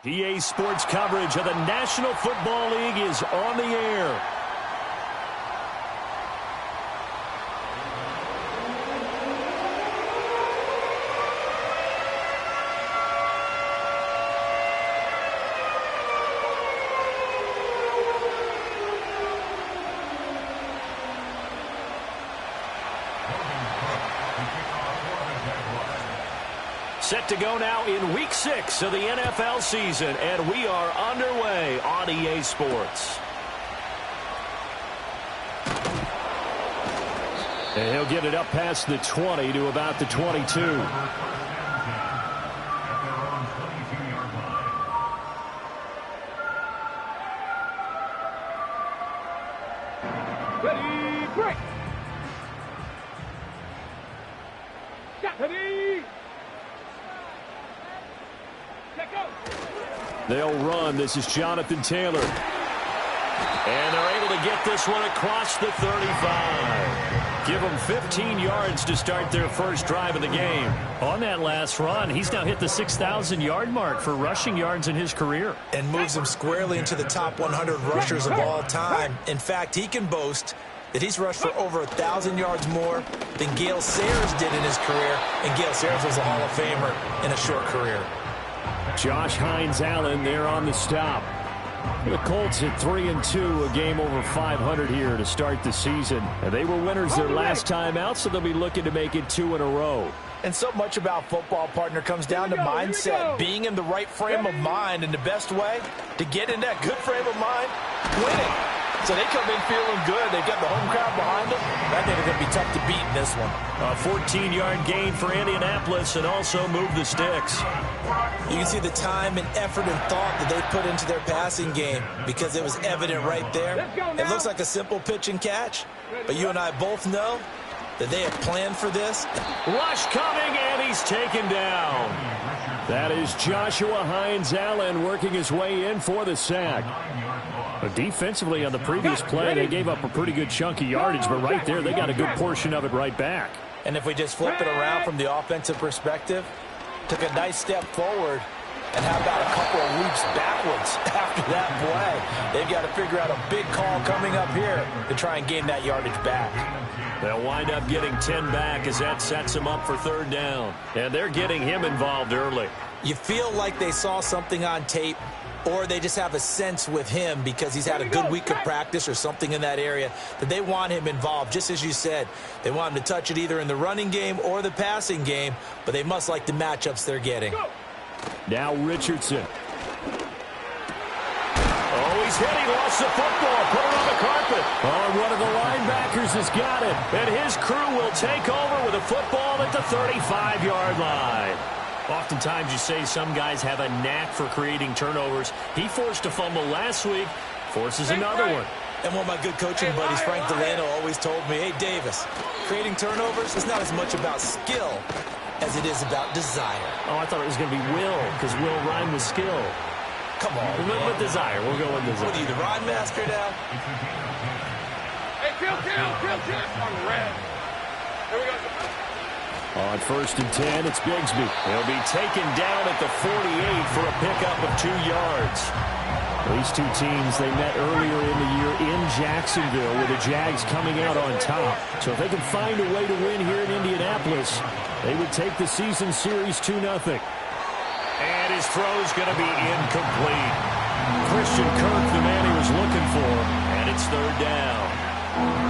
EA Sports coverage of the National Football League is on the air. Set to go now in Week 6 of the NFL season, and we are underway on EA Sports. And he'll get it up past the 20 to about the 22. Ready, break! Ready! They'll run. This is Jonathan Taylor. And they're able to get this one across the 35. Give them 15 yards to start their first drive of the game. On that last run, he's now hit the 6,000-yard mark for rushing yards in his career. And moves him squarely into the top 100 rushers of all time. In fact, he can boast that he's rushed for over 1,000 yards more than Gale Sayers did in his career. And Gale Sayers was a Hall of Famer in a short career. Josh Hines-Allen there on the stop. The Colts at 3-2, a game over 500 here to start the season. And they were winners their last time out, so they'll be looking to make it 2 in a row. And so much about football, partner, comes down to mindset. Being in the right frame of mind, and the best way to get in that good frame of mind, winning. So they come in feeling good. They've got the home crowd behind them. I think it's going to be tough to beat in this one. A 14-yard gain for Indianapolis and also move the sticks. You can see the time and effort and thought that they put into their passing game because it was evident right there. It looks like a simple pitch and catch, but you and I both know that they have planned for this. Rush coming, and he's taken down. That is Joshua Hines-Allen working his way in for the sack. But defensively on the previous play, they gave up a pretty good chunk of yardage, but right there, they got a good portion of it right back. And if we just flip it around from the offensive perspective, took a nice step forward, and how about a couple of leaps backwards after that play? They've got to figure out a big call coming up here to try and gain that yardage back. They'll wind up getting 10 back as that sets them up for third down. And they're getting him involved early. You feel like they saw something on tape, or they just have a sense with him because he's had a good week of practice or something in that area that they want him involved. Just as you said, they want him to touch it either in the running game or the passing game, but they must like the matchups they're getting. Now Richardson. Oh, he's hit. He lost the football. Put it on the carpet. Oh, one of the linebackers has got it. And his crew will take over with a football at the 35-yard line. Oftentimes you say some guys have a knack for creating turnovers. He forced a fumble last week, forces another one. And one of my good coaching buddies, Frank Delano, always told me, hey, Davis, creating turnovers is not as much about skill as it is about desire. Oh, I thought it was going to be will, because will rhyme with skill. Come on. We'll go with desire. We'll go with desire. What are you, the rhyme master now? Hey, kill. On red. Here we go. On 1st and 10, it's Bigsby. He'll be taken down at the 48 for a pickup of 2 yards. These two teams, they met earlier in the year in Jacksonville with the Jags coming out on top. So if they can find a way to win here in Indianapolis, they would take the season series 2-0. And his throw's going to be incomplete. Christian Kirk, the man he was looking for, and it's third down.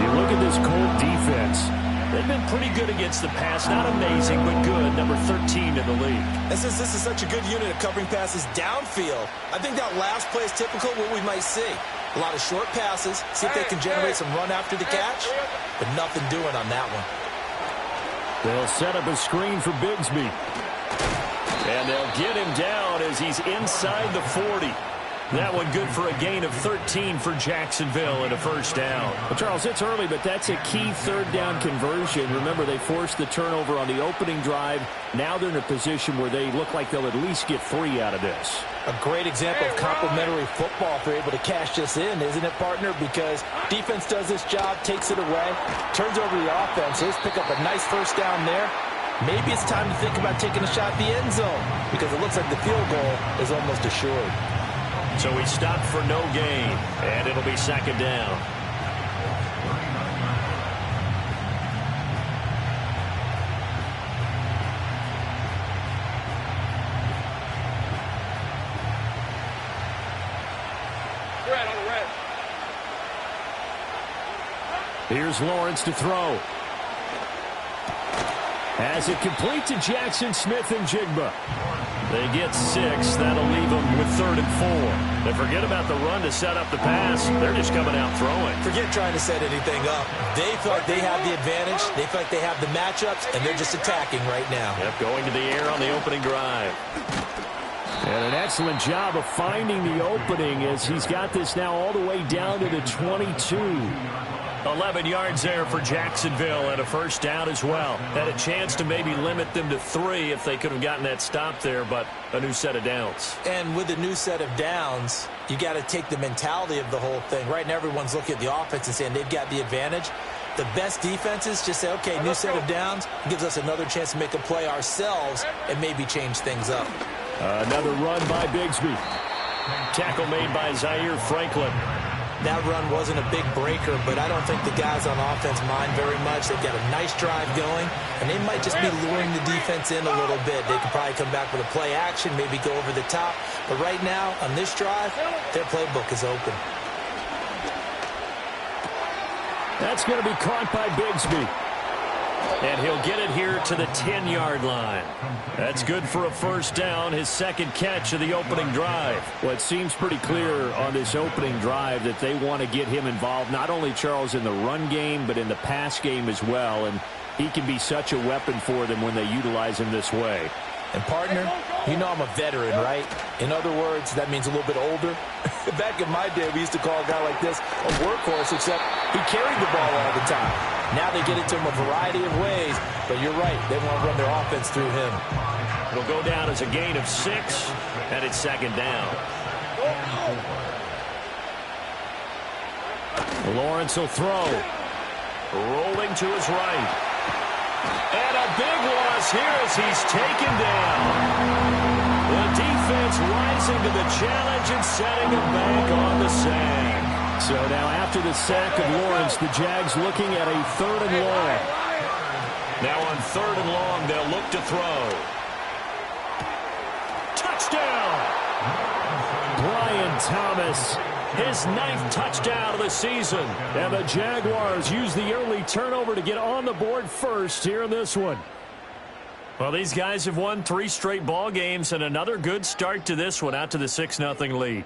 You look at this Colt defense. They've been pretty good against the pass. Not amazing, but good. Number 13 in the league. And since this is such a good unit of covering passes downfield, I think that last play is typical of what we might see. A lot of short passes, see if they can generate some run after the catch, but nothing doing on that one. They'll set up a screen for Bigsby. And they'll get him down as he's inside the 40. That one good for a gain of 13 for Jacksonville and a first down. Well, Charles, it's early, but that's a key third down conversion. Remember, they forced the turnover on the opening drive. Now they're in a position where they look like they'll at least get 3 out of this. A great example of complementary football if they're able to cash this in, isn't it, partner? Because defense does this job, takes it away, turns over the offense. Let's pick up a nice first down there. maybe it's time to think about taking a shot at the end zone because it looks like the field goal is almost assured. So he stopped for no gain, and it'll be second down. Red on the red. Here's Lawrence to throw. As it complete to Jackson Smith and Jigba. They get 6. That'll leave them with 3rd and 4. They forget about the run to set up the pass. They're just coming out throwing. Forget trying to set anything up. They feel like they have the advantage. They feel like they have the matchups, and they're just attacking right now. Yep, going to the air on the opening drive. And an excellent job of finding the opening as he's got this now all the way down to the 22. 11 yards there for Jacksonville and a first down as well. Had a chance to maybe limit them to 3 if they could have gotten that stop there, but a new set of downs. And with a new set of downs, you got to take the mentality of the whole thing. Right now, everyone's looking at the offense and saying they've got the advantage. The best defenses just say, okay, new set of downs gives us another chance to make a play ourselves and maybe change things up. Another run by Bigsby. Tackle made by Zaire Franklin. That run wasn't a big breaker, but I don't think the guys on offense mind very much. They've got a nice drive going, and they might just be luring the defense in a little bit. They could probably come back with a play action, maybe go over the top. But right now, on this drive, their playbook is open. That's going to be caught by Bigsby. And he'll get it here to the 10-yard line. That's good for a first down, his second catch of the opening drive. Well, it seems pretty clear on this opening drive that they want to get him involved, not only, Charles, in the run game, but in the pass game as well. And he can be such a weapon for them when they utilize him this way. And, partner, you know I'm a veteran, right? In other words, that means a little bit older. Back in my day, we used to call a guy like this a workhorse, except he carried the ball all the time. Now they get it to him a variety of ways, but you're right. They want to run their offense through him. It'll go down as a gain of 6, and it's second down. Lawrence will throw. Rolling to his right. And a big loss here as he's taken down. The defense rising to the challenge and setting him back on the sack. So now after the sack of Lawrence, the Jags looking at a 3rd and long. Now on 3rd and long, they'll look to throw. Touchdown! Brian Thomas, his 9th touchdown of the season. And the Jaguars use the early turnover to get on the board first here in this one. Well, these guys have won 3 straight ball games and another good start to this one out to the 6-0 lead.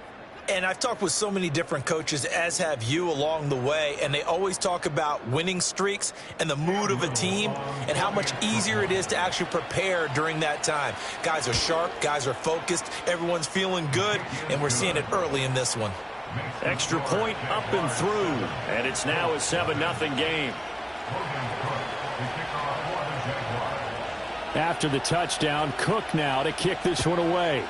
And I've talked with so many different coaches, as have you, along the way, and they always talk about winning streaks and the mood of a team and how much easier it is to actually prepare during that time. Guys are sharp, guys are focused, everyone's feeling good, and we're seeing it early in this one. Extra point up and through, and it's now a 7-0 game. After the touchdown, Cook now to kick this one away.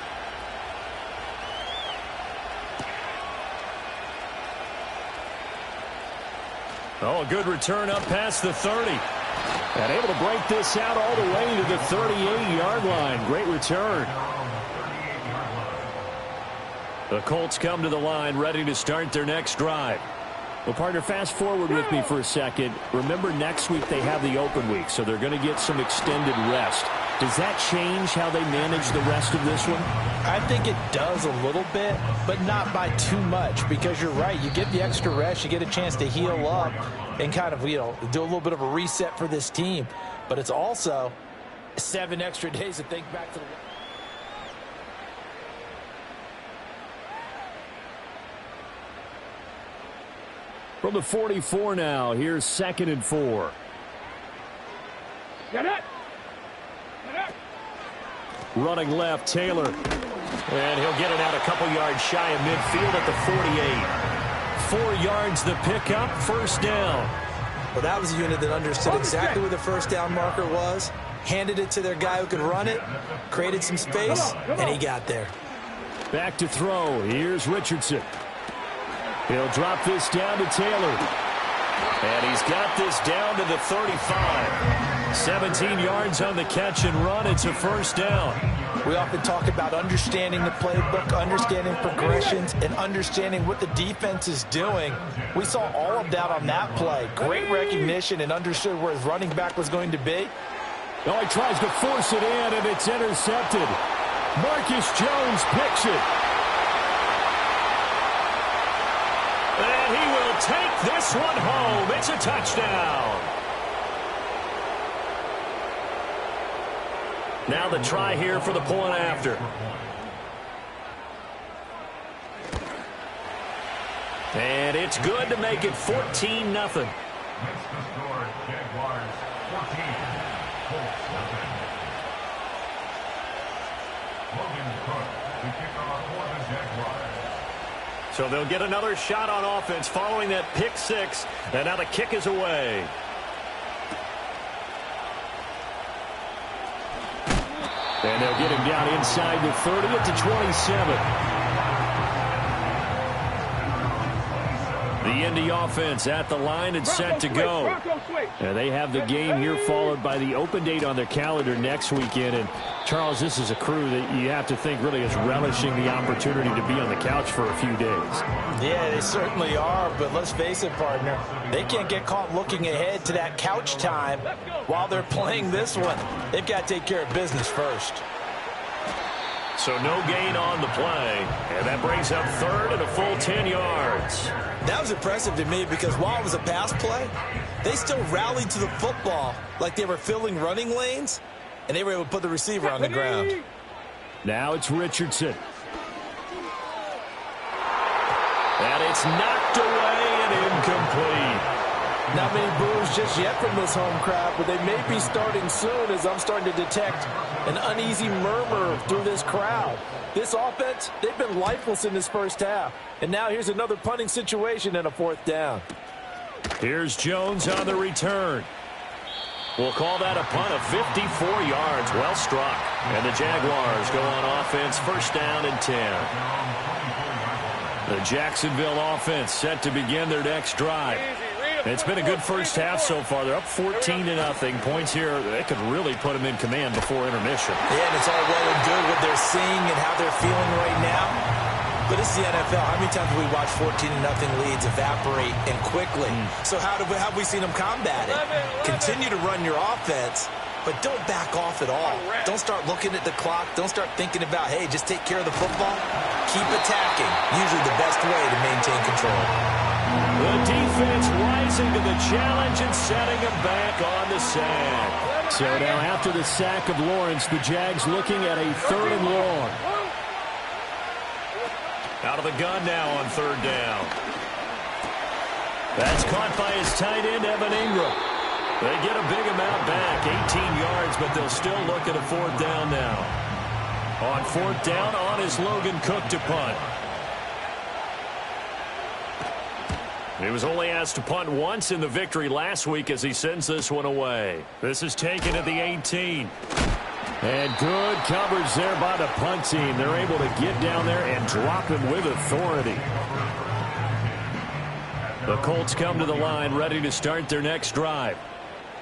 Oh, a good return up past the 30. And able to break this out all the way to the 38-yard line. Great return. The Colts come to the line ready to start their next drive. Well, partner, fast forward with me for a second. Remember, next week they have the open week, so they're going to get some extended rest. Does that change how they manage the rest of this one? I think it does a little bit, but not by too much, because you're right. You get the extra rest, you get a chance to heal up and kind of, do a little bit of a reset for this team. But it's also 7 extra days to think back to the... From the 44 now, here's 2nd and 4. Get it! Running left, Taylor. And he'll get it out a couple yards shy of midfield at the 48. 4 yards the pickup, first down. Well, that was a unit that understood exactly where the first down marker was, handed it to their guy who could run it, created some space, and he got there. Back to throw. Here's Richardson. He'll drop this down to Taylor. And he's got this down to the 35. 17 yards on the catch and run. It's a first down. We often talk about understanding the playbook, understanding progressions, and understanding what the defense is doing. We saw all of that on that play. Great recognition and understood where his running back was going to be. Oh, he tries to force it in, and it's intercepted. Marcus Jones picks it. And he will take this one home. It's a touchdown. Now the try here for the point after. And it's good to make it 14-0. So they'll get another shot on offense following that pick six. And now the kick is away. And they'll get him down inside the 30 at the 27. The Indy offense at the line and set to go. And they have the game here followed by the open date on their calendar next weekend. And, Charles, this is a crew that you have to think really is relishing the opportunity to be on the couch for a few days. Yeah, they certainly are, but let's face it, partner. They can't get caught looking ahead to that couch time while they're playing this one. They've got to take care of business first. So no gain on the play. And that brings up third and a full 10 yards. That was impressive to me because while it was a pass play, they still rallied to the football like they were filling running lanes, and they were able to put the receiver on the ground. Now it's Richardson. And it's knocked away and incomplete. Not many boos just yet from this home crowd, but they may be starting soon as I'm starting to detect an uneasy murmur through this crowd. This offense, they've been lifeless in this first half. And now here's another punting situation and a fourth down. Here's Jones on the return. We'll call that a punt of 54 yards. Well struck. And the Jaguars go on offense, first down and 10. The Jacksonville offense set to begin their next drive. It's been a good first half so far. They're up 14-0. Points here, they could really put them in command before intermission. Yeah, and it's all well and good what they're seeing and how they're feeling right now. But this is the NFL. How many times have we watched 14-0 leads evaporate and quickly? So how have we seen them combat it? Continue to run your offense, but don't back off at all. Don't start looking at the clock. Don't start thinking about, hey, just take care of the football. Keep attacking. Usually the best way to maintain control. The defense rising to the challenge and setting him back on the sack. So now after the sack of Lawrence, the Jags looking at a third and long. Out of the gun now on third down. That's caught by his tight end, Evan Ingram. They get a big amount back, 18 yards, but they'll still look at a fourth down now. On fourth down, on is Logan Cook to punt. He was only asked to punt once in the victory last week as he sends this one away. This is taken at the 18. And good coverage there by the punt team. They're able to get down there and drop him with authority. The Colts come to the line ready to start their next drive.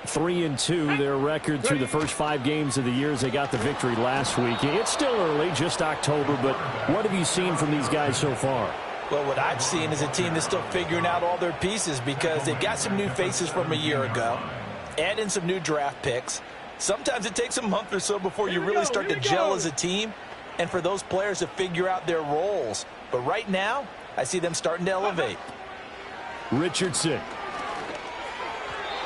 3-2, their record through the first 5 games of the year as they got the victory last week. It's still early, just October, but what have you seen from these guys so far? Well, what I've seen is a team that's still figuring out all their pieces because they've got some new faces from a year ago, add in some new draft picks. Sometimes it takes a month or so before you really start to gel as a team and for those players to figure out their roles. But right now, I see them starting to elevate. Richardson.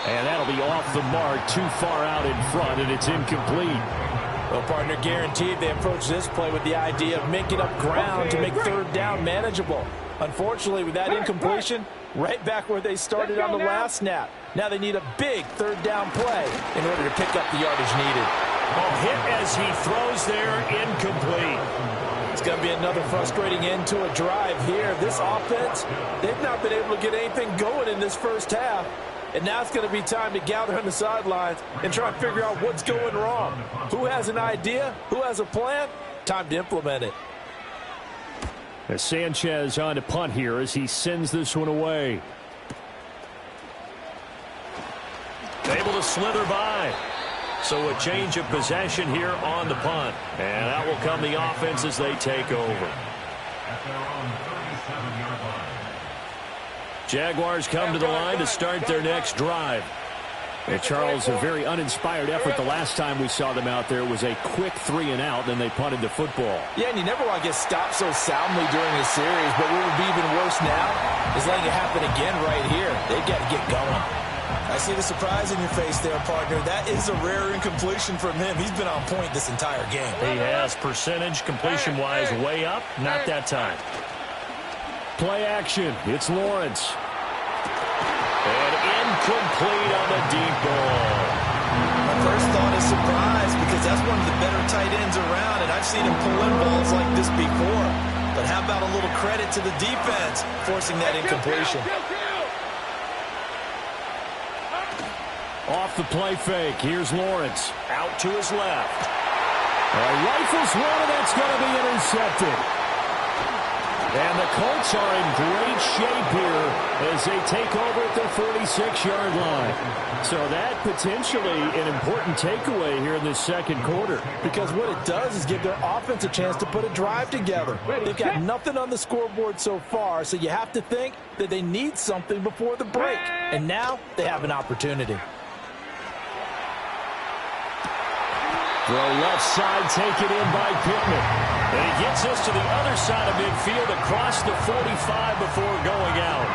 And that'll be off the mark, too far out in front, and it's incomplete. Well, partner, guaranteed they approach this play with the idea of making up ground to make third down manageable. Unfortunately, with that incompletion, right back where they started on the last snap. Now they need a big third down play in order to pick up the yardage needed. A hit as he throws there, incomplete. It's going to be another frustrating end to a drive here. This offense, they've not been able to get anything going in this first half. And now it's going to be time to gather on the sidelines and try and figure out what's going wrong. Who has an idea? Who has a plan? Time to implement it. As Sanchez on to punt here as he sends this one away. Able to slither by. So a change of possession here on the punt. And out will come the offense as they take over. Jaguars come to the line to start their next drive. And Charles, a very uninspired effort the last time we saw them out there. It was a quick 3-and-out, then they punted the football. Yeah, and you never want to get stopped so soundly during a series, but what would be even worse now is letting it happen again right here. They've got to get going. I see the surprise in your face there, partner. That is a rare incompletion from him. He's been on point this entire game. He has percentage completion-wise way up. Not that time. Play action. It's Lawrence. And incomplete on the deep ball. My first thought is surprise because that's one of the better tight ends around, and I've seen him pull in balls like this before. But how about a little credit to the defense forcing that incompletion? Off the play fake. Here's Lawrence. Out to his left. Rifles one, and that's going to be intercepted. And the Colts are in great shape here as they take over at their 46-yard line. So that potentially an important takeaway here in this second quarter. Because what it does is give their offense a chance to put a drive together. They've got nothing on the scoreboard so far, so you have to think that they need something before the break. And now they have an opportunity. Throw left side, taken in by Pittman. And he gets us to the other side of midfield across the 45 before going out.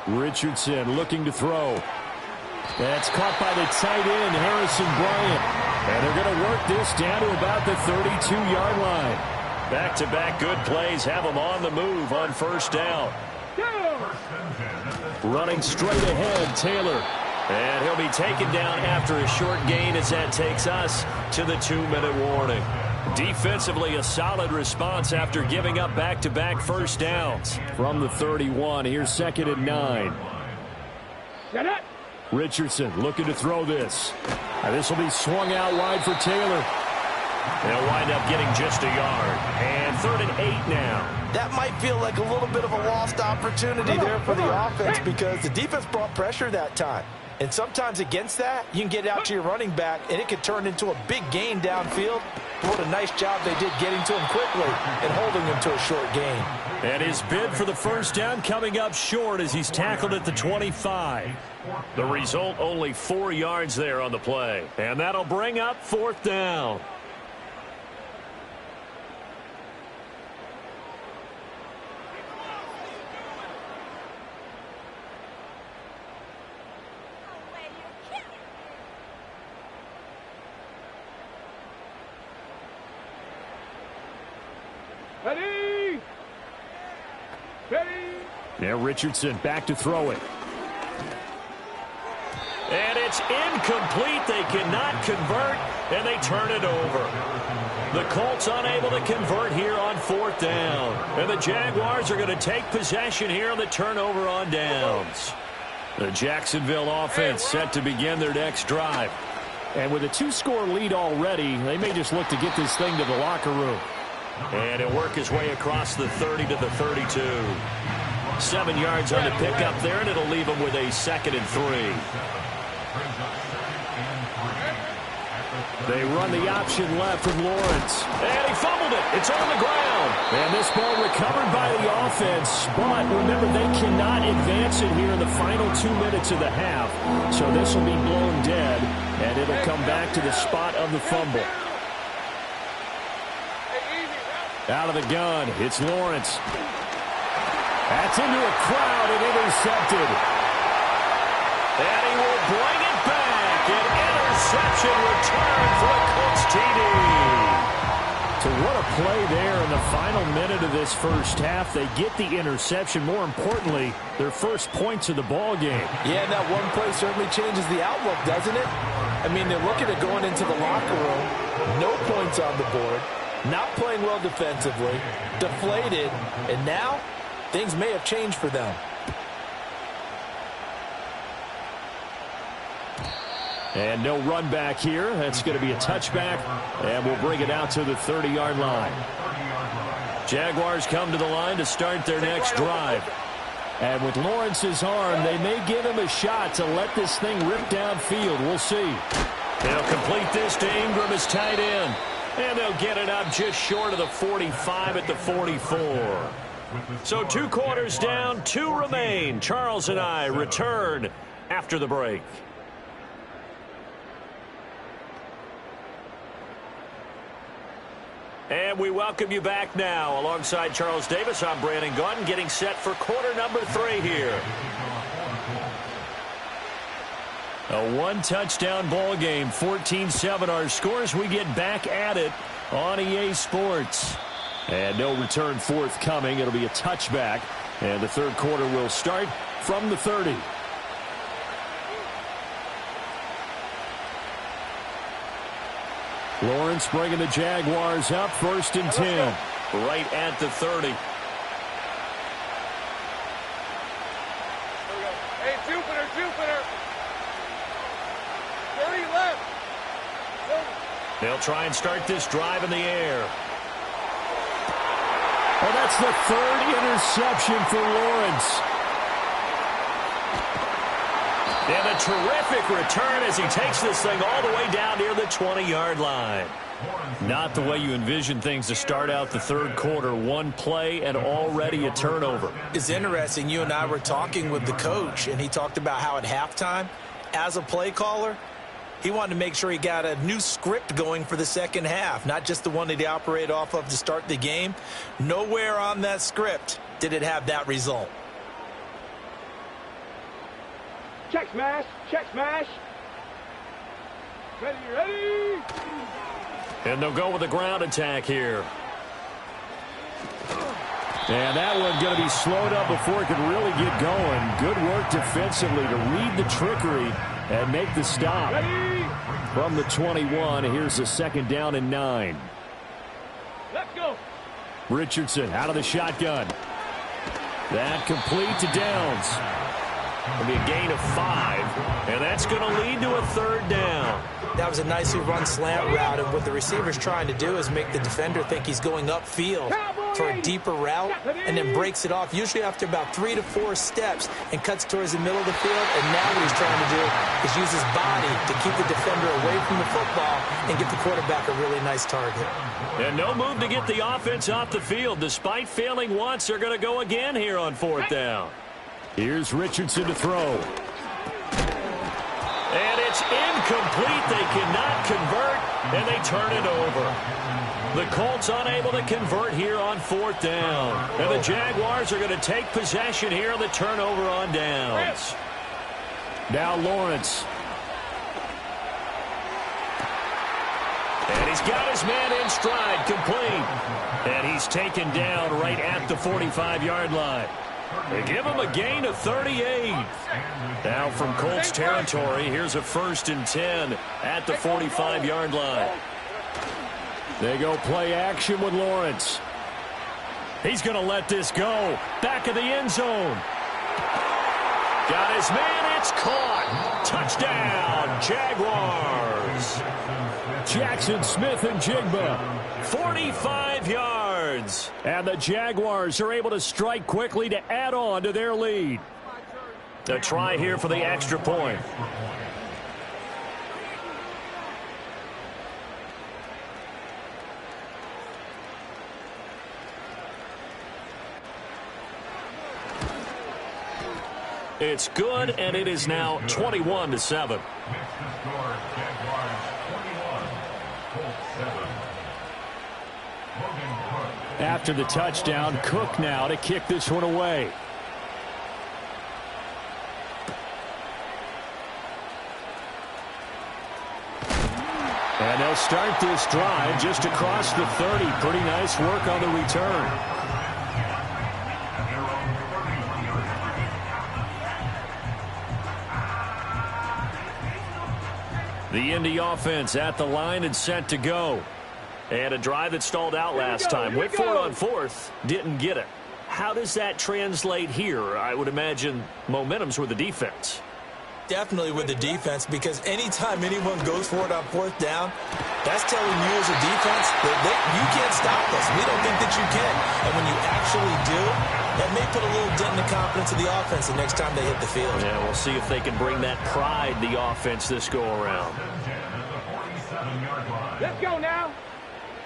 Richardson looking to throw. That's caught by the tight end, Harrison Bryant. And they're going to work this down to about the 32-yard line. Back-to-back good plays have them on the move on first down. Running straight ahead, Taylor. And he'll be taken down after a short gain as that takes us to the 2-minute warning. Defensively, a solid response after giving up back-to-back first downs. From the 31, here's 2nd and 9. Richardson looking to throw this. This will be swung out wide for Taylor. They'll wind up getting just a yard. And 3rd and 8 now. That might feel like a little bit of a lost opportunity there for the offense because the defense brought pressure that time. And sometimes against that, you can get out to your running back, and it could turn into a big gain downfield. What a nice job they did getting to him quickly and holding him to a short gain. And his bid for the first down coming up short as he's tackled at the 25. The result, only 4 yards there on the play. And that'll bring up 4th down. Ready! Now Richardson back to throw it. And it's incomplete. They cannot convert, and they turn it over. The Colts unable to convert here on 4th down. And the Jaguars are going to take possession here on the turnover on downs. The Jacksonville offense set to begin their next drive. And with a 2-score lead already, they may just look to get this thing to the locker room. And it'll work his way across the 30 to the 32. 7 yards on the pickup there, and it'll leave him with a 2nd and 3. They run the option left with Lawrence. And he fumbled it. It's on the ground. And this ball recovered by the offense. But remember, they cannot advance it here in the final 2 minutes of the half. So this will be blown dead, and it'll come back to the spot of the fumble. Out of the gun, it's Lawrence. That's into a crowd and intercepted. And he will bring it back. An interception return for a Colts TD. So what a play there in the final minute of this first half. They get the interception. More importantly, their first points of the ball game. Yeah, and that one play certainly changes the outlook, doesn't it? I mean, they're looking at going into the locker room. No points on the board. Not playing well defensively. Deflated. And now, things may have changed for them. And no run back here. That's going to be a touchback. And we'll bring it out to the 30-yard line. Jaguars come to the line to start their next drive. And with Lawrence's arm, they may give him a shot to let this thing rip downfield. We'll see. They'll complete this to Ingram as tight end. And they'll get it up just short of the 45 at the 44. So 2 quarters down, 2 remain. Charles and I return after the break. And we welcome you back now. Alongside Charles Davis, I'm Brandon Gaudin, getting set for quarter number 3 here. A 1-touchdown ball game, 14-7 our scores. We get back at it on EA Sports. And no return forthcoming. It'll be a touchback. And the third quarter will start from the 30. Lawrence bringing the Jaguars up, 1st and 10. Right at the 30. Hey, Jupiter, Jupiter. 30 left. They'll try and start this drive in the air. Oh, that's the 3rd interception for Lawrence. And a terrific return as he takes this thing all the way down near the 20-yard line. Not the way you envision things to start out the third quarter. 1 play and already a turnover. It's interesting. You and I were talking with the coach, and he talked about how at halftime, as a play caller, he wanted to make sure he got a new script going for the second half, not just the one that he operated off of to start the game. Nowhere on that script did it have that result. Check smash, check smash. Ready, ready. And they'll go with a ground attack here. And that one going to be slowed up before it can really get going. Good work defensively to read the trickery and make the stop. Ready. From the 21, here's a 2nd down and 9. Let's go. Richardson out of the shotgun. That complete to Downs. It'll be a gain of 5, and that's going to lead to a 3rd down. That was a nicely run slant route, and what the receiver's trying to do is make the defender think he's going upfield for a deeper route, and then breaks it off, usually after about 3 to 4 steps, and cuts towards the middle of the field. And now what he's trying to do is use his body to keep the defender away from the football and get the quarterback a really nice target. And no move to get the offense off the field. Despite failing once, they're going to go again here on 4th down. Here's Richardson to throw. And it's incomplete. They cannot convert, and they turn it over. The Colts unable to convert here on 4th down. And the Jaguars are going to take possession here on the turnover on downs. Now Lawrence. And he's got his man in stride, complete. And he's taken down right at the 45-yard line. They give him a gain of 38. Now from Colts territory, here's a 1st and 10 at the 45-yard line. They go play action with Lawrence. He's going to let this go. Back of the end zone. Got his man. It's caught. Touchdown, Jaguars. Jackson Smith and Jigba. 45 yards. And the Jaguars are able to strike quickly to add on to their lead. A try here for the extra point. It's good, and it is now 21-7. After the touchdown, Cook now to kick this one away. And they'll start this drive just across the 30. Pretty nice work on the return. The Indy offense at the line and set to go. And a drive that stalled out last time. Went for it on 4th. Didn't get it. How does that translate here? I would imagine momentum's with the defense. Definitely with the defense, because anytime anyone goes for it on 4th down, That's telling you as a defense that you can't stop us. We don't think that you can. And when you actually do, that may put a little dent in the confidence of the offense the next time they hit the field. Yeah, we'll see if they can bring that pride the offense this go-around. Let's go now.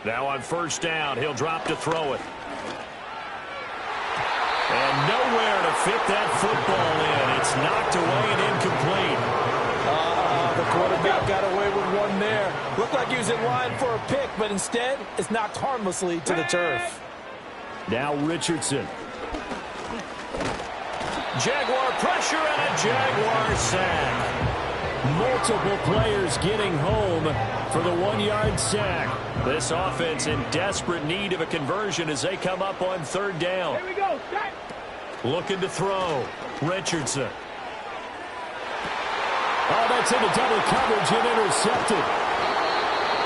Now on first down, he'll drop to throw it. And nowhere to fit that football in. It's knocked away and incomplete. The quarterback got away with one there. Looked like he was in line for a pick, but instead, it's knocked harmlessly to the turf. Now Richardson. Jaguar pressure and a Jaguar sack. Multiple players getting home for the 1-yard sack. This offense in desperate need of a conversion as they come up on third down. Here we go. Sack. Looking to throw. Richardson. Oh, that's into double coverage and intercepted.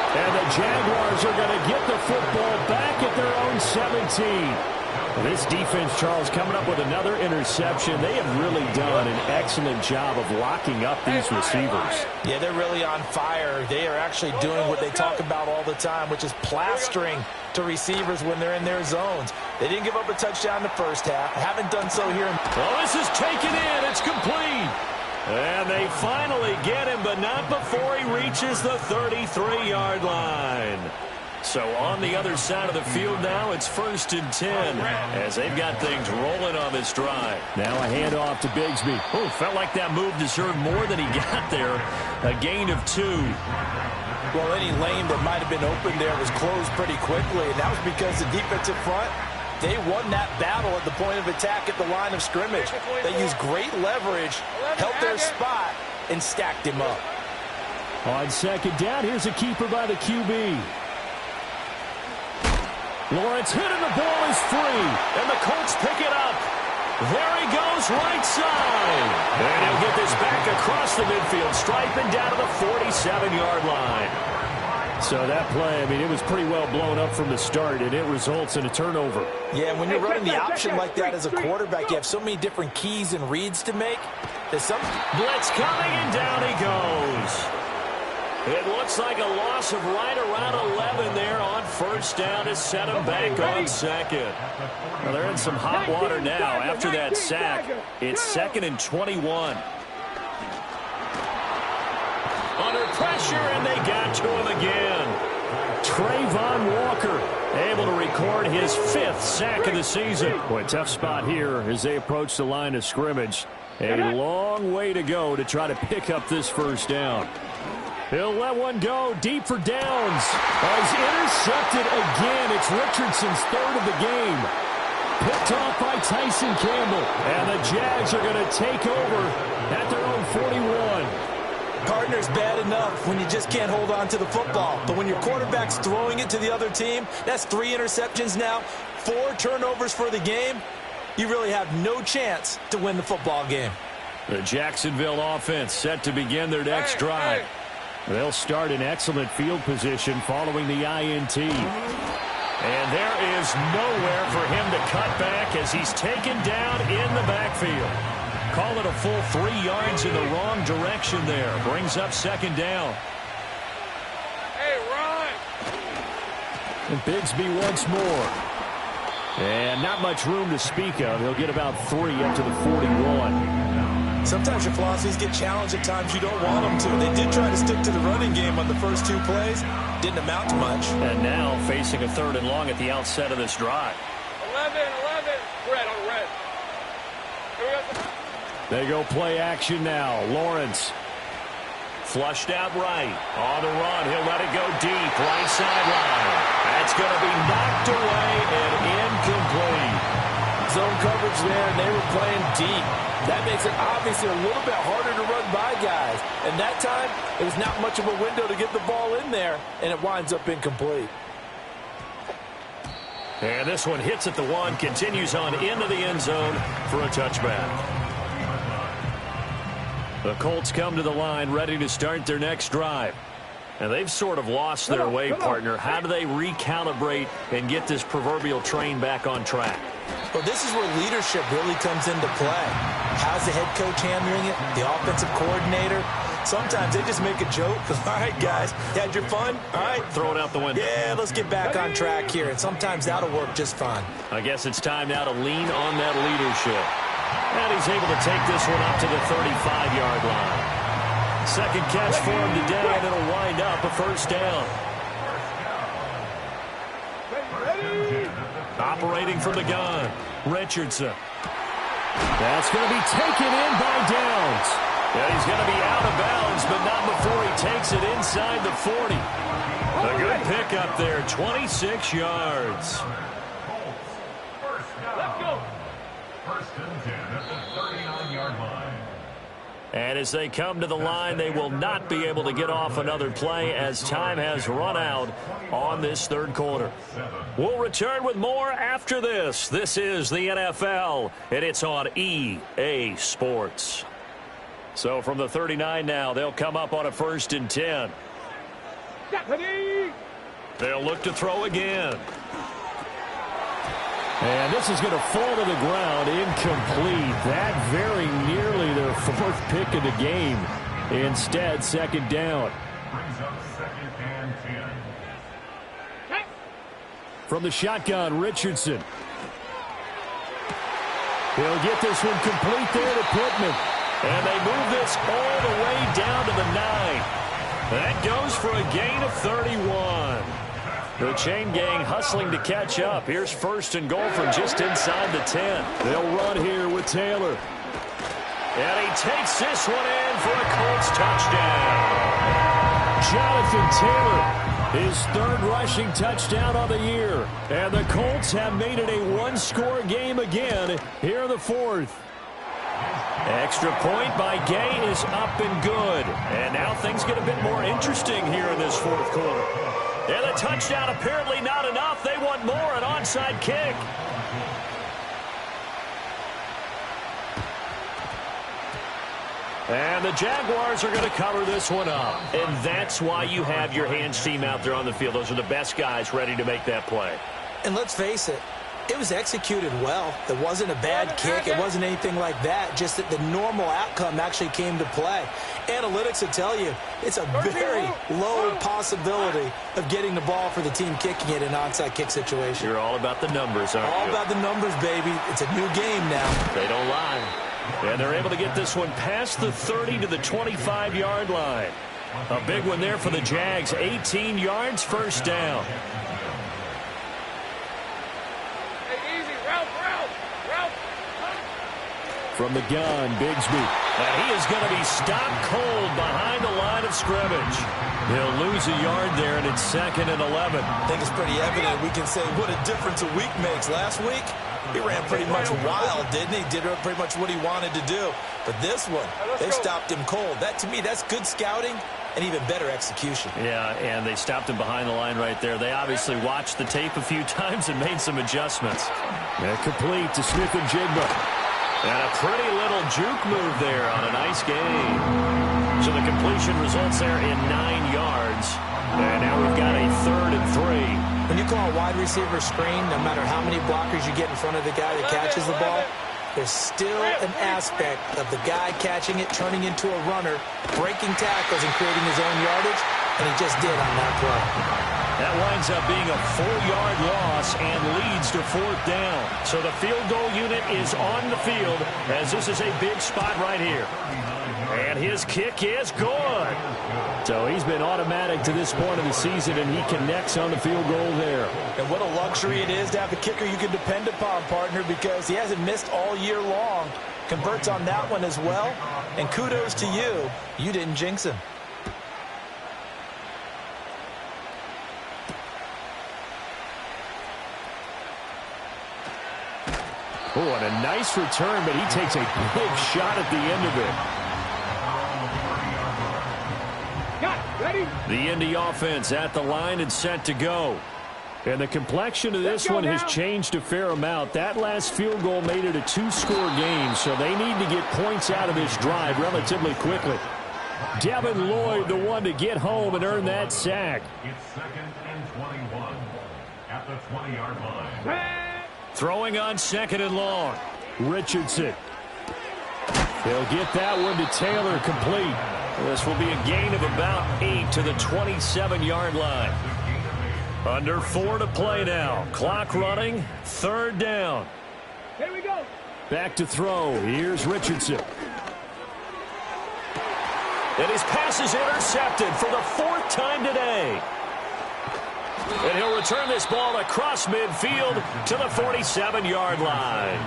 And the Jaguars are going to get the football back at their own 17. This defense, Charles, coming up with another interception. They have really done an excellent job of locking up these receivers. Yeah, they're really on fire. They are actually doing what they talk about all the time, which is plastering to receivers when they're in their zones. They didn't give up a touchdown in the first half. Haven't done so here. Well, this is taken in. It's complete. And they finally get him, but not before he reaches the 33-yard line. So on the other side of the field now, it's 1st and 10 as they've got things rolling on this drive. Now a handoff to Bigsby. Oh, felt like that move deserved more than he got there. A gain of 2. Well, any lane that might have been open there was closed pretty quickly, and that was because the defensive front, they won that battle at the point of attack at the line of scrimmage. They used great leverage, held their spot, and stacked him up. On second down, here's a keeper by the QB. Lawrence hit and the ball is free. And the Colts pick it up. There he goes, right side. And he'll get this back across the midfield, striping down to the 47-yard line. So that play, I mean, it was pretty well blown up from the start, and it results in a turnover. Yeah, when you're running the option like that as a quarterback, you have so many different keys and reads to make. There's some blitz coming, and down he goes. It looks like a loss of right around 11 there on first down to set him back on second. Well, they're in some hot water now after that sack. It's 2nd and 21. Under pressure, and they got to him again. Trayvon Walker able to record his 5th sack of the season. Boy, tough spot here as they approach the line of scrimmage. A long way to go to try to pick up this first down. He'll let one go deep for downs. He's intercepted again. It's Richardson's 3rd of the game. Picked off by Tyson Campbell. And the Jags are going to take over at their own 41. Partner's bad enough when you just can't hold on to the football. But when your quarterback's throwing it to the other team, that's 3 interceptions now, 4 turnovers for the game. You really have no chance to win the football game. The Jacksonville offense set to begin their next drive. They'll start in excellent field position following the INT. And there is nowhere for him to cut back as he's taken down in the backfield. Call it a full 3 yards in the wrong direction there. Brings up 2nd down. Hey, run! And Bigsby once more. And not much room to speak of. He'll get about 3 up to the 41. Sometimes your philosophies get challenged at times you don't want them to. They did try to stick to the running game on the first 2 plays. Didn't amount to much. And now facing a 3rd and long at the outset of this drive. 11. Red on red. Here we go. They go play action now. Lawrence. Flushed out right. On the run. He'll let it go deep. Right sideline. That's going to be knocked away and incomplete. Zone coverage there, and they were playing deep. That makes it obviously a little bit harder to run by guys. And that time, it was not much of a window to get the ball in there, and it winds up incomplete. And this one hits at the 1, continues on into the end zone for a touchback. The Colts come to the line ready to start their next drive. And they've sort of lost their way, partner. How do they recalibrate and get this proverbial train back on track? Well, this is where leadership really comes into play. How's the head coach handling it? The offensive coordinator? Sometimes they just make a joke. All right, guys, you had your fun? All right. Throw it out the window. Yeah, let's get back on track here. And sometimes that'll work just fine. I guess it's time now to lean on that leadership. And he's able to take this one up to the 35-yard line. Second catch for him today, and it'll wind up a first down. Operating from the gun, Richardson. That's going to be taken in by Downs. Yeah, he's going to be out of bounds, but not before he takes it inside the 40. A good pickup there, 26 yards. Let's go. First and 10 at the 39-yard line. And as they come to the line, they will not be able to get off another play as time has run out on this third quarter. We'll return with more after this. This is the NFL, and it's on EA Sports. So from the 39 now, they'll come up on a first and 10. They'll look to throw again. And this is going to fall to the ground, incomplete. That very nearly their fourth pick of the game. Instead, second down. Brings up second and 10. From the shotgun, Richardson. He'll get this one complete there to Pittman. And they move this all the way down to the 9. That goes for a gain of 31. The chain gang hustling to catch up. Here's first and goal from just inside the 10. They'll run here with Taylor. And he takes this one in for a Colts touchdown. Jonathan Taylor, his third rushing touchdown on the year. And the Colts have made it a one-score game again here in the fourth. Extra point by Gay is up and good. And now things get a bit more interesting here in this fourth quarter. And the touchdown apparently not enough. They want more, an onside kick. And the Jaguars are going to cover this one up. And that's why you have your hands team out there on the field. Those are the best guys ready to make that play. And let's face it, it was executed well. It wasn't a bad kick. It wasn't anything like that. Just that the normal outcome actually came to play. Analytics will tell you it's a very low possibility of getting the ball for the team kicking it in an onside kick situation. You're all about the numbers, aren't you? All about the numbers, baby. It's a new game now. They don't lie. And they're able to get this one past the 30 to the 25-yard line. A big one there for the Jags. 18 yards, first down. From the gun, Bigsby. And he is going to be stopped cold behind the line of scrimmage. He'll lose a yard there, and it's second and 11. I think it's pretty evident. We can say what a difference a week makes. Last week, he ran pretty much wild, didn't he? Did pretty much what he wanted to do. But this one, they stopped him cold. That, to me, that's good scouting and even better execution. Yeah, and they stopped him behind the line right there. They obviously watched the tape a few times and made some adjustments. And complete to Smith and Jigba. And a pretty little juke move there on a nice game. So the completion results there in 9 yards. And now we've got a 3rd and 3. When you call a wide receiver screen, no matter how many blockers you get in front of the guy that catches the ball, there's still an aspect of the guy catching it, turning into a runner, breaking tackles and creating his own yardage, and he just did on that play. That winds up being a 4-yard loss and leads to 4th down. So the field goal unit is on the field as this is a big spot right here. And his kick is good. So he's been automatic to this point of the season, and he connects on the field goal there. And what a luxury it is to have a kicker you can depend upon, partner, because he hasn't missed all year long. Converts on that one as well. And kudos to you. You didn't jinx him. Oh, and a nice return, but he takes a big shot at the end of it. Ready? The Indy offense at the line and set to go. And the complexion of this one has changed a fair amount. That last field goal made it a 2-score game, so they need to get points out of this drive relatively quickly. Devin Lloyd, the one to get home and earn that sack. It's 2nd and 21 at the 20-yard line. Throwing on 2nd and long. Richardson. They'll get that one to Taylor, complete. This will be a gain of about 8 to the 27-yard line. Under 4 to play now. Clock running. 3rd down. Here we go. Back to throw. Here's Richardson. And his pass is intercepted for the 4th time today. And he'll return this ball across midfield to the 47-yard line.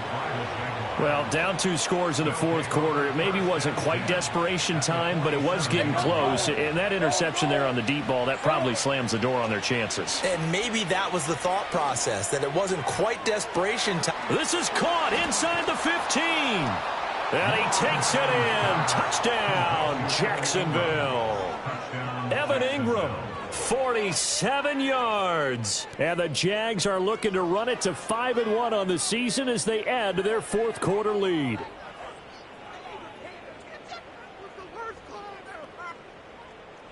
Well, down 2 scores in the 4th quarter. It maybe wasn't quite desperation time, but it was getting close. And that interception there on the deep ball, that probably slams the door on their chances. And maybe that was the thought process, that it wasn't quite desperation time. This is caught inside the 15. And he takes it in. Touchdown, Jacksonville. Evan Ingram, 47 yards. And the Jags are looking to run it to 5-1 on the season as they add to their 4th quarter lead.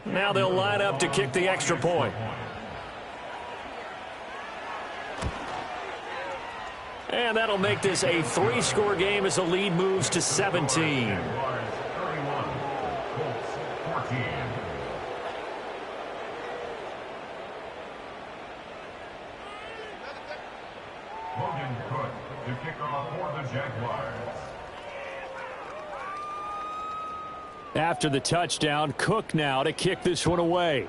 Now they'll line up to kick the extra point. And that'll make this a 3-score game as the lead moves to 17. Logan Cook to kick off for the Jaguars. After the touchdown, Cook now to kick this one away.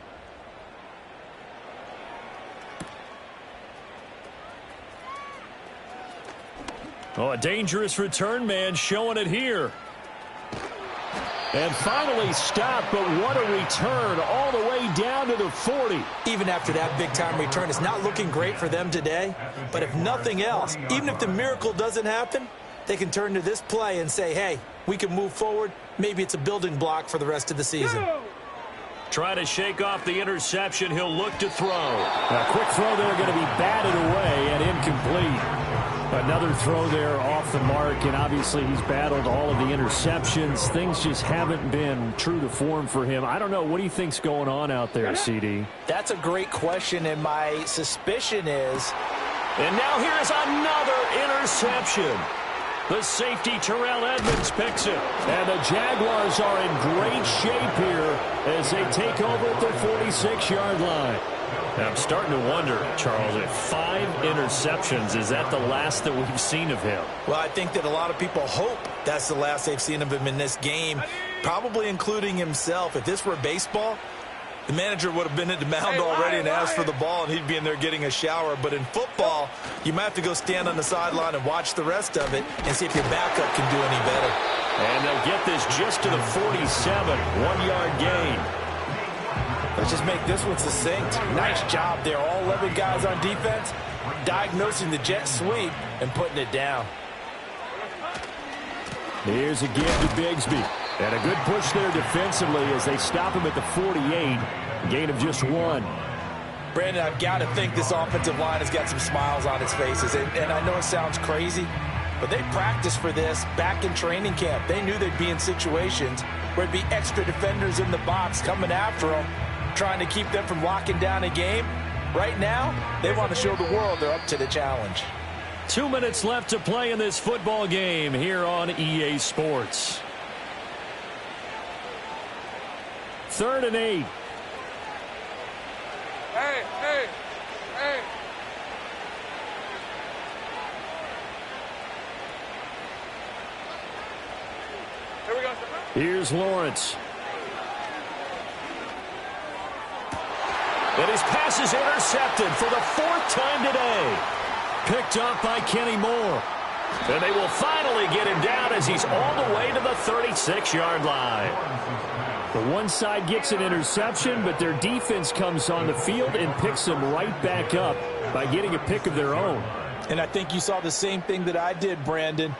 Oh, a dangerous return man showing it here. And finally stopped, but what a return all the way down to the 40. Even after that big-time return, it's not looking great for them today. But if nothing else, even if the miracle doesn't happen, they can turn to this play and say, hey, we can move forward. Maybe it's a building block for the rest of the season. Trying to shake off the interception. He'll look to throw. A quick throw there going to be batted away and incomplete. Another throw there off the mark, and obviously he's battled all of the interceptions. Things just haven't been true to form for him. I don't know. What do you think's going on out there, CD? That's a great question, and my suspicion is... And now here's another interception. The safety, Terrell Edmonds, picks it. And the Jaguars are in great shape here as they take over at their 46-yard line. Now, I'm starting to wonder, Charles, if 5 interceptions, is that the last that we've seen of him? Well, I think that a lot of people hope that's the last they've seen of him in this game, probably including himself. If this were baseball, the manager would have been at the mound already and asked for the ball, and he'd be in there getting a shower. But in football, you might have to go stand on the sideline and watch the rest of it and see if your backup can do any better. And they'll get this just to the 47, 1-yard gain. Let's just make this one succinct. Nice job there. All 11 guys on defense diagnosing the jet sweep and putting it down. Here's a give to Bigsby. And a good push there defensively as they stop him at the 48. Gain of just 1. Brandon, I've got to think this offensive line has got some smiles on its faces. And I know it sounds crazy, but they practiced for this back in training camp. They knew they'd be in situations where it'd be extra defenders in the box coming after them, trying to keep them from locking down a game. Right now, they want to show the world they're up to the challenge. 2 minutes left to play in this football game here on EA Sports. 3rd and 8. Hey, hey, hey. Here we go. Here's Lawrence. And his pass is intercepted for the 4th time today. Picked up by Kenny Moore. And they will finally get him down as he's all the way to the 36-yard line. The one side gets an interception, but their defense comes on the field and picks them right back up by getting a pick of their own. And I think you saw the same thing that I did, Brandon.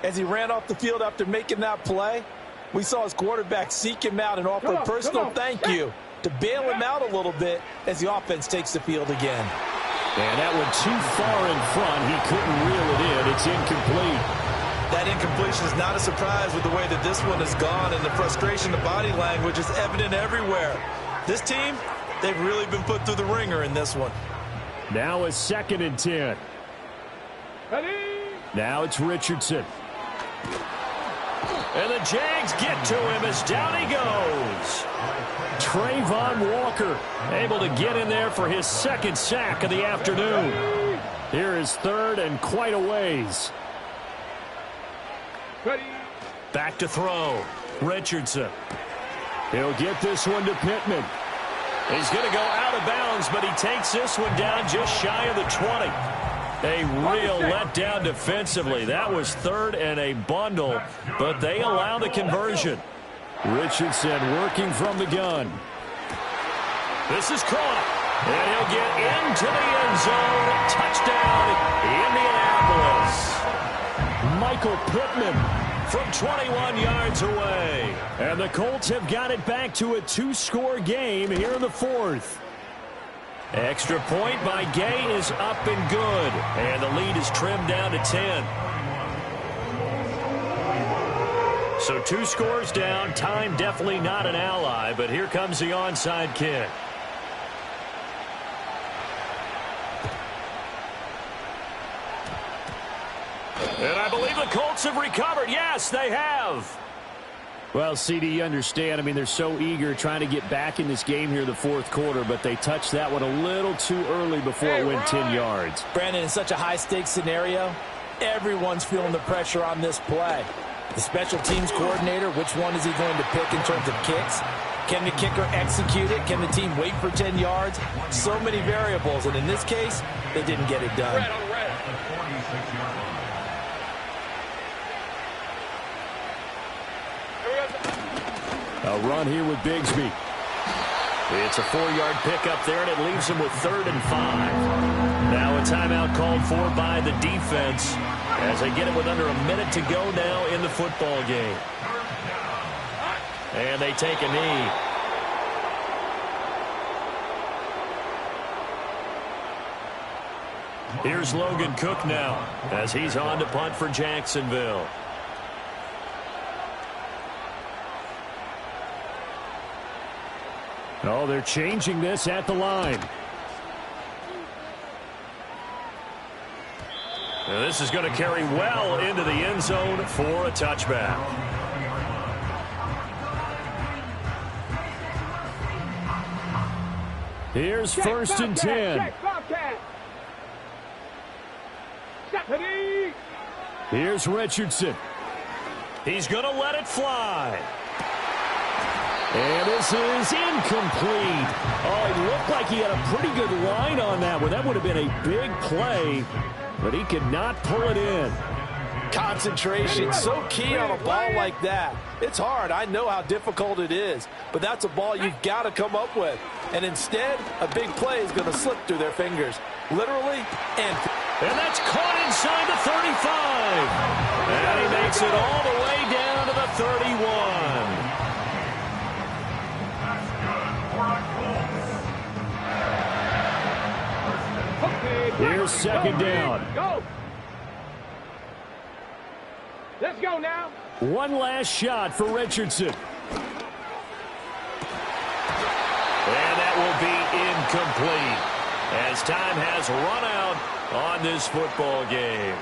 As he ran off the field after making that play, we saw his quarterback seek him out and offer a personal thank you to bail him out a little bit as the offense takes the field again. And that one too far in front. He couldn't reel it in. It's incomplete. That incompletion is not a surprise with the way that this one has gone, and the frustration, the body language is evident everywhere. This team, they've really been put through the ringer in this one. Now a 2nd and 10. Ready? Now it's Richardson. And the Jags get to him as down he goes. Trayvon Walker able to get in there for his second sack of the afternoon. Here is third and quite a ways. Back to throw. Richardson. He'll get this one to Pittman. He's going to go out of bounds, but he takes this one down just shy of the 20. A real letdown defensively. That was third and a bundle, but they allow the conversion. Richardson working from the gun. This is caught, and he'll get into the end zone. Touchdown, Indianapolis. Michael Pittman from 21 yards away. And the Colts have got it back to a 2-score game here in the fourth. Extra point by Gay is up and good, and the lead is trimmed down to 10. So 2 scores down. Time definitely not an ally, but here comes the onside kick. And I believe the Colts have recovered. Yes, they have. Well, CD, you understand. I mean, they're so eager trying to get back in this game here in the fourth quarter, but they touched that one a little too early before it went 10 yards. Brandon, in such a high-stakes scenario, everyone's feeling the pressure on this play. The special teams coordinator, which one is he going to pick in terms of kicks? Can the kicker execute it? Can the team wait for 10 yards? So many variables, and in this case, they didn't get it done. A run here with Bigsby. It's a 4-yard pickup there, and it leaves them with 3rd and 5. Now a timeout called for by the defense as they get it with under a minute to go now in the football game. And they take a knee. Here's Logan Cook now as he's on to punt for Jacksonville. Oh, they're changing this at the line. Now this is going to carry well into the end zone for a touchback. Here's first and 10. Here's Richardson. He's going to let it fly. And this is incomplete. Oh, it looked like he had a pretty good line on that one. That would have been a big play, but he could not pull it in. Concentration, so key on a ball like that. It's hard. I know how difficult it is, but that's a ball you've got to come up with. And instead, a big play is going to slip through their fingers, literally and that's caught inside the 35. And he makes it all the way down to the 31. Here's second down. Go. Let's go now. One last shot for Richardson. And that will be incomplete as time has run out on this football game.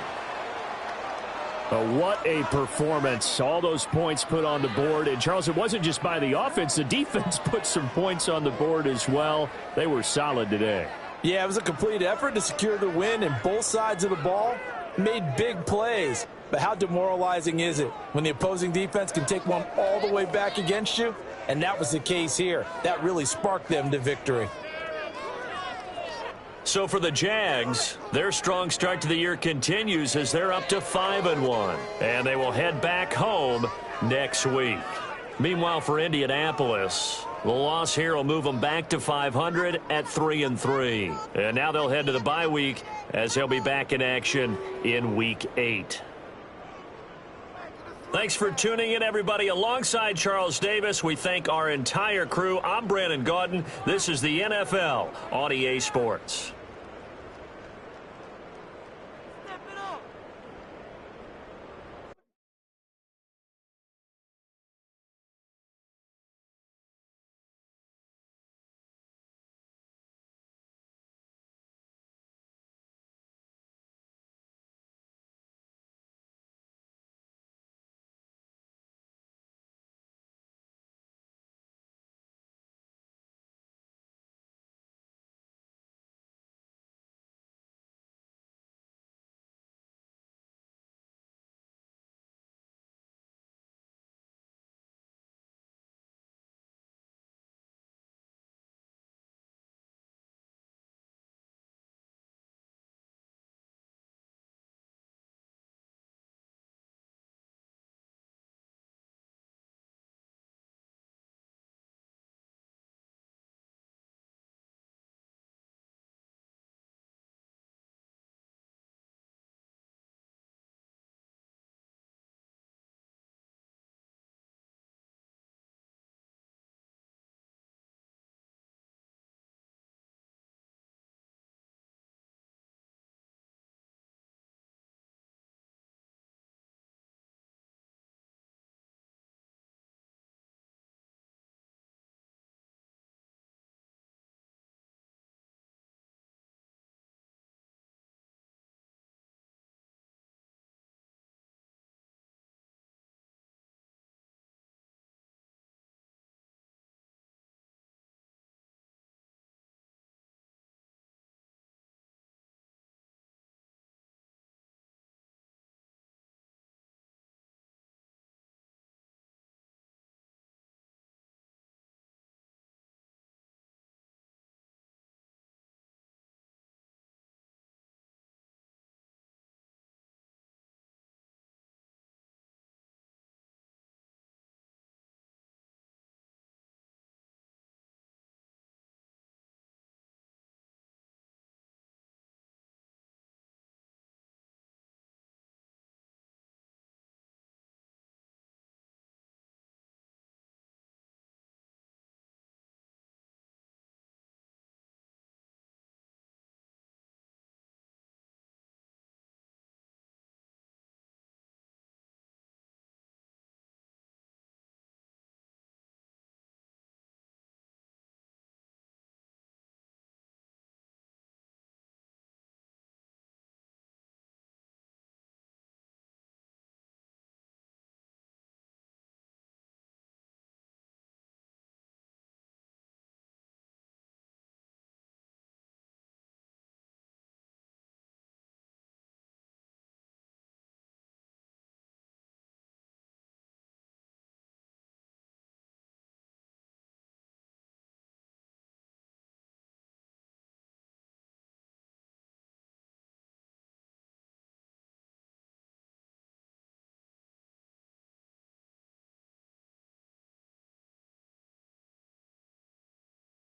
But what a performance. All those points put on the board. And, Charles, it wasn't just by the offense. The defense put some points on the board as well. They were solid today. Yeah, it was a complete effort to secure the win, and both sides of the ball made big plays. But how demoralizing is it when the opposing defense can take one all the way back against you? And that was the case here. That really sparked them to victory. So for the Jags, their strong start to the year continues as they're up to 5-1. And they will head back home next week. Meanwhile, for Indianapolis, the loss here will move them back to 500 at 3-3. And now they'll head to the bye week as they'll be back in action in Week 8. Thanks for tuning in, everybody. Alongside Charles Davis, we thank our entire crew. I'm Brandon Gaudin. This is the NFL on EA Sports.